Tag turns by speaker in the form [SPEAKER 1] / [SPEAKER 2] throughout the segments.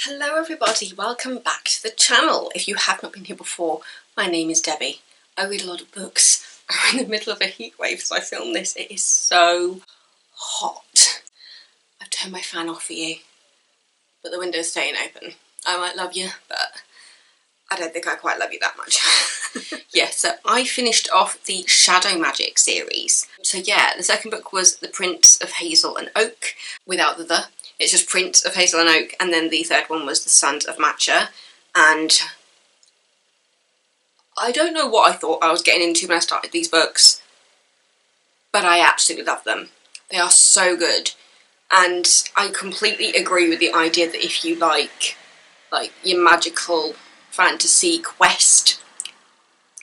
[SPEAKER 1] Hello everybody, welcome back to the channel. If you have not been here before, my name is Debbie. I read a lot of books. I'm in the middle of a heat wave as I film this. It is so hot. I've turned my fan off for you, but the window's staying open. I might love you, but I don't think I quite love you that much. Yeah, so I finished off the Shadowmagic series. So yeah, the second book was The Prince of Hazel and Oak, without the. It's just Prince of Hazel and Oak, and then the third one was The Sons of Matcha. And I don't know what I thought I was getting into when I started these books, but I absolutely love them. They are so good. And I completely agree with the idea that if you like your magical fantasy quest,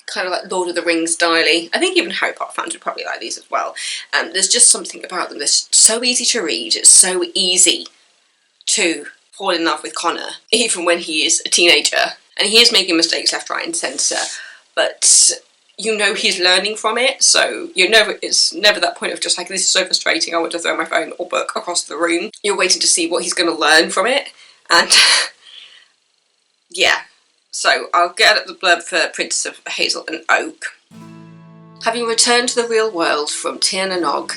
[SPEAKER 1] kind of like Lord of the Rings style-y. I think even Harry Potter fans would probably like these as well. There's just something about them that's so easy to read. It's so easy to fall in love with Connor, even when he is a teenager. And he is making mistakes left, right and centre, but you know he's learning from it, so it's never that point of just like, this is so frustrating, I want to throw my phone or book across the room. You're waiting to see what he's going to learn from it, and yeah. So I'll get at the blurb for Prince of Hazel and Oak. Having returned to the real world from Tir na Nog,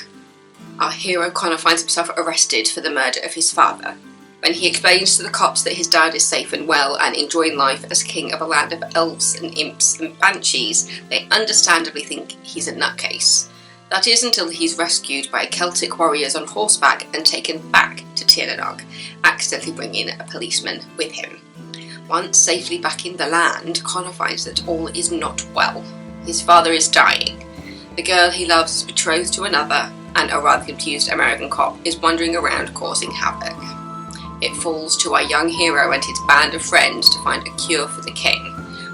[SPEAKER 1] our hero Connor finds himself arrested for the murder of his father. When he explains to the cops that his dad is safe and well and enjoying life as king of a land of elves and imps and banshees, they understandably think he's a nutcase. That is until he's rescued by Celtic warriors on horseback and taken back to Tir na Nog, accidentally bringing a policeman with him. Once safely back in the land, Connor finds that all is not well. His father is dying. The girl he loves is betrothed to another, and a rather confused American cop is wandering around causing havoc. It falls to our young hero and his band of friends to find a cure for the king.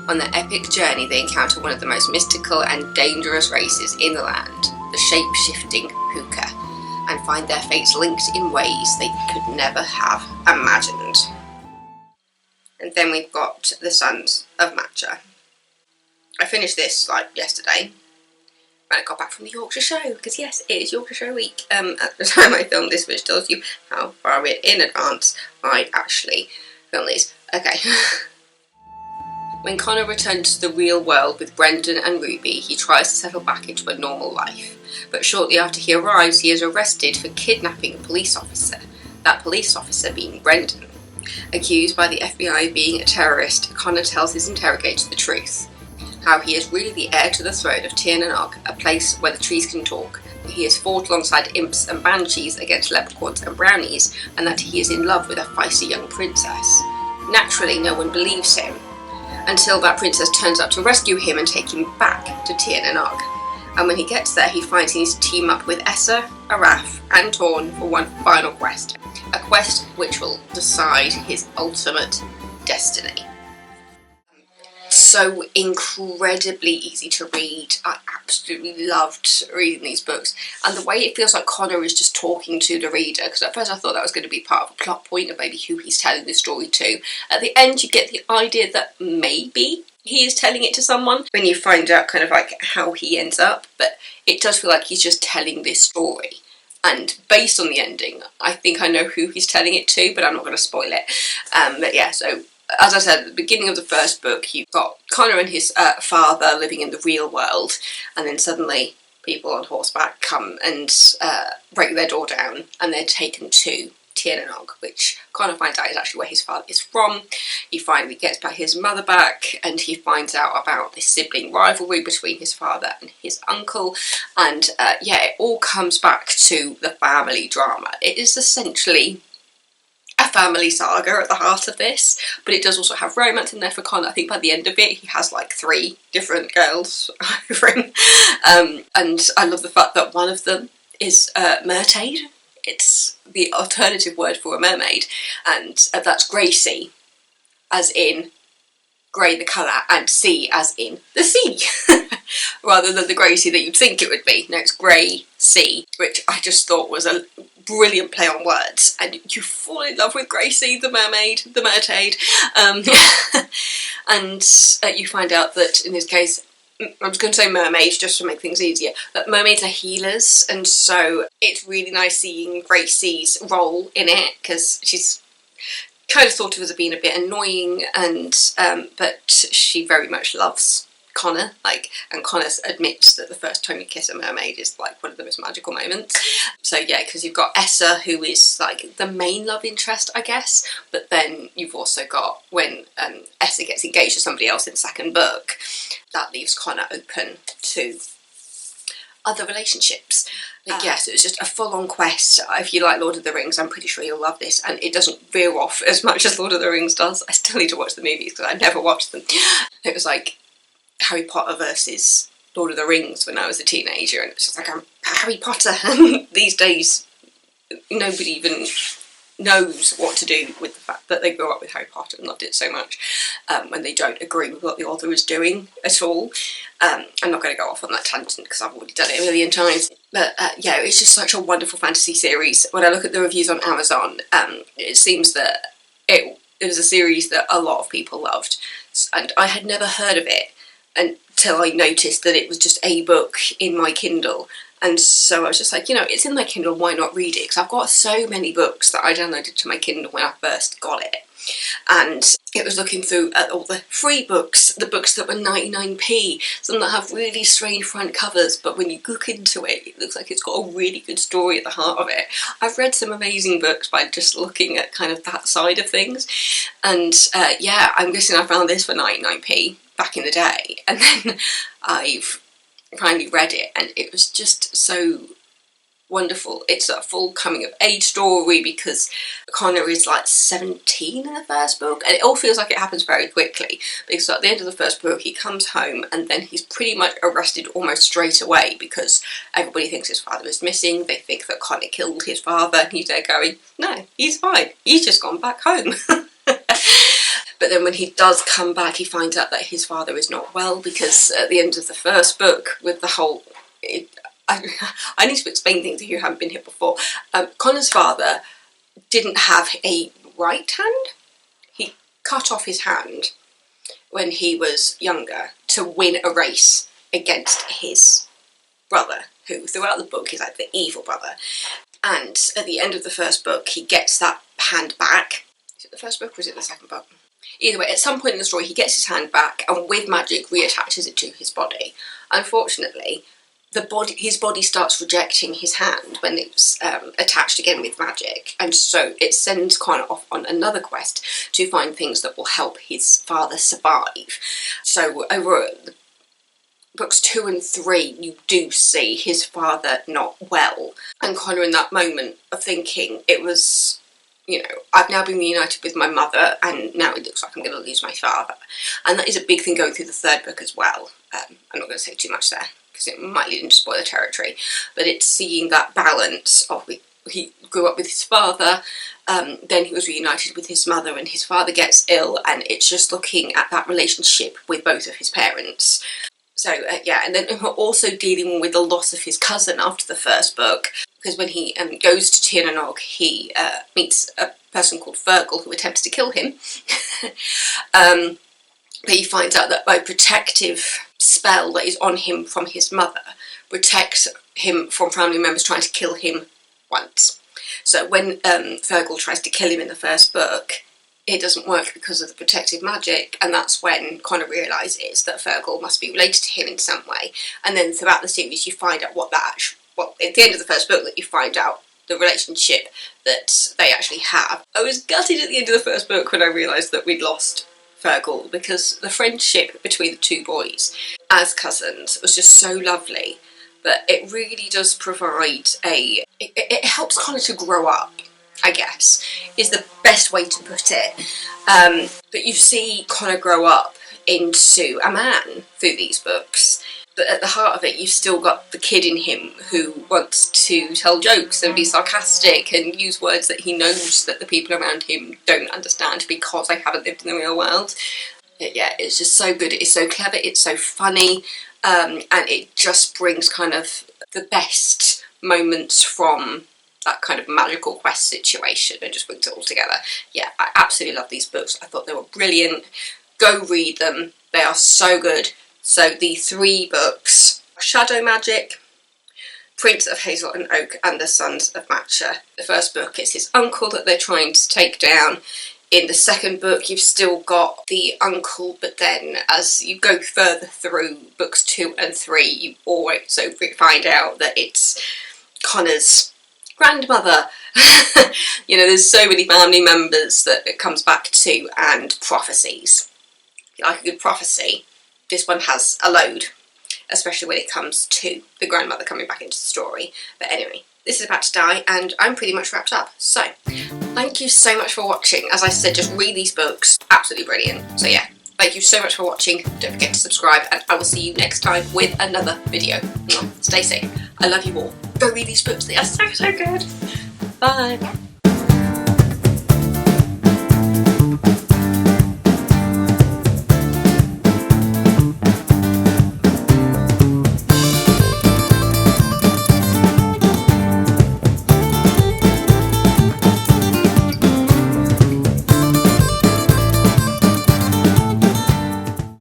[SPEAKER 1] On their epic journey, they encounter one of the most mystical and dangerous races in the land, the shape-shifting Hookah, and find their fates linked in ways they could never have imagined. And then we've got The Sons of Matcha. I finished this yesterday when I got back from the Yorkshire show, because yes, it is Yorkshire show week. At the time I filmed this, which tells you how far in advance I actually filmed these. Okay. When Connor returns to the real world with Brendan and Ruby, he tries to settle back into a normal life. But shortly after he arrives, he is arrested for kidnapping a police officer, that police officer being Brendan. Accused by the FBI of being a terrorist, Connor tells his interrogator the truth. How he is really the heir to the throne of Tir na Nog, a place where the trees can talk, that he has fought alongside imps and banshees against leprechauns and brownies, and that he is in love with a feisty young princess. Naturally, no one believes him, until that princess turns up to rescue him and take him back to Tir na Nog. And when he gets there, he finds he needs to team up with Essa, Araf, and Torn for one final quest. A quest which will decide his ultimate destiny. So incredibly easy to read. I absolutely loved reading these books. And the way it feels like Connor is just talking to the reader, because at first I thought that was going to be part of a plot point of maybe who he's telling the story to. At the end you get the idea that maybe he is telling it to someone when you find out kind of like how he ends up, but it does feel like he's just telling this story. And based on the ending, I think I know who he's telling it to, but I'm not going to spoil it. But yeah, so as I said at the beginning of the first book, you've got Connor and his father living in the real world, and then suddenly people on horseback come and break their door down, and they're taken to Tir na Nog, which Connor finds out is actually where his father is from. He finally gets his mother back, and he finds out about this sibling rivalry between his father and his uncle, and yeah, it all comes back to the family drama. It is essentially a family saga at the heart of this, but it does also have romance in there for Connor. I think by the end of it he has like 3 different girls over him, and I love the fact that one of them is Mermaid. It's the alternative word for a mermaid, and that's Gracie, as in grey the colour, and sea as in the sea, rather than the Gracie that you'd think it would be. No, it's grey sea, which I just thought was a brilliant play on words, and you fall in love with Gracie, the mermaid, the mermaid, and you find out that in this case, I was going to say mermaids just to make things easier, but mermaids are healers, and so it's really nice seeing Gracie's role in it, because she's kind of thought of as being a bit annoying, and but she very much loves Connor, and Connor admits that the first time you kiss a mermaid is like one of the most magical moments. So yeah, because you've got Essa, who is like the main love interest, I guess, but then you've also got when Essa gets engaged to somebody else in the second book, that leaves Connor open to other relationships. Yes, it was just a full-on quest. If you like Lord of the Rings, I'm pretty sure you'll love this, and it doesn't veer off as much as Lord of the Rings does. I still need to watch the movies because I never watched them. It was like Harry Potter versus Lord of the Rings when I was a teenager, and it's just like, I'm Harry Potter, and these days nobody even knows what to do with the fact that they grew up with Harry Potter and loved it so much, when they don't agree with what the author is doing at all. I'm not going to go off on that tangent because I've already done it a million times, but yeah, it's just such a wonderful fantasy series. When I look at the reviews on Amazon, it seems that it was a series that a lot of people loved, and I had never heard of it until I noticed that it was just a book in my Kindle. And so I was just like, it's in my Kindle, why not read it? Because I've got so many books that I downloaded to my Kindle when I first got it. And it was looking through at all the free books, the books that were 99p, some that have really strange front covers, but when you look into it, it looks like it's got a really good story at the heart of it. I've read some amazing books by just looking at kind of that side of things. And yeah, I'm guessing I found this for 99p back in the day. And then I've finally read it, and it was just so wonderful. It's a full coming of age story because Connor is like 17 in the first book, and it all feels like it happens very quickly because at the end of the first book he comes home and then he's pretty much arrested almost straight away because everybody thinks his father is missing. They think that Connor killed his father, and he's there going, no, he's fine, he's just gone back home. But then when he does come back, he finds out that his father is not well, because at the end of the first book, with the whole... I need to explain things if you haven't been here before. Connor's father didn't have a right hand. He cut off his hand when he was younger to win a race against his brother, who throughout the book is like the evil brother. And at the end of the first book, he gets that hand back. Is it the first book or is it the second book? Either way, at some point in the story, he gets his hand back and with magic reattaches it to his body. Unfortunately, his body starts rejecting his hand when it's attached again with magic, and so it sends Connor off on another quest to find things that will help his father survive. So over books 2 and 3, you do see his father not well, and Connor in that moment of thinking, it was... I've now been reunited with my mother, and now it looks like I'm going to lose my father. And that is a big thing going through the third book as well. I'm not going to say too much there, because it might lead into spoiler territory. But it's seeing that balance of he grew up with his father, then he was reunited with his mother, and his father gets ill, and it's just looking at that relationship with both of his parents. So, yeah, and then we're also dealing with the loss of his cousin after the first book, because when he goes to Tir na Nog, he meets a person called Fergal who attempts to kill him. But he finds out that by protective spell that is on him from his mother protects him from family members trying to kill him once. So when Fergal tries to kill him in the first book, it doesn't work because of the protective magic, and that's when Connor realises that Fergal must be related to him in some way. And then throughout the series you find out what that... Well, at the end of the first book that you find out the relationship that they actually have. I was gutted at the end of the first book when I realised that we'd lost Fergal, because the friendship between the two boys as cousins was just so lovely. But it really does provide it helps Connor to grow up, I guess, is the best way to put it. But you see Connor grow up into a man through these books. But at the heart of it, you've still got the kid in him who wants to tell jokes and be sarcastic and use words that he knows that the people around him don't understand because they haven't lived in the real world. Yeah, it's just so good. It's so clever, it's so funny, and it just brings kind of the best moments from that kind of magical quest situation and just brings it all together. Yeah, I absolutely love these books. I thought they were brilliant. Go read them. They are so good. So the 3 books, Shadowmagic, Prince of Hazel and Oak, and the Sons of Matcha. The first book is his uncle that they're trying to take down In the second book, you've still got the uncle, but then as you go further through books 2 and 3, you also find out that it's Connor's grandmother. You know, there's so many family members that it comes back to, and prophecies. If you like a good prophecy, this one has a load, especially when it comes to the grandmother coming back into the story. But anyway, this is about to die, and I'm pretty much wrapped up. So, thank you so much for watching. As I said, just read these books. Absolutely brilliant. So yeah, thank you so much for watching. Don't forget to subscribe, and I will see you next time with another video. Stay safe. I love you all. Go read these books. They are so, so good. Bye.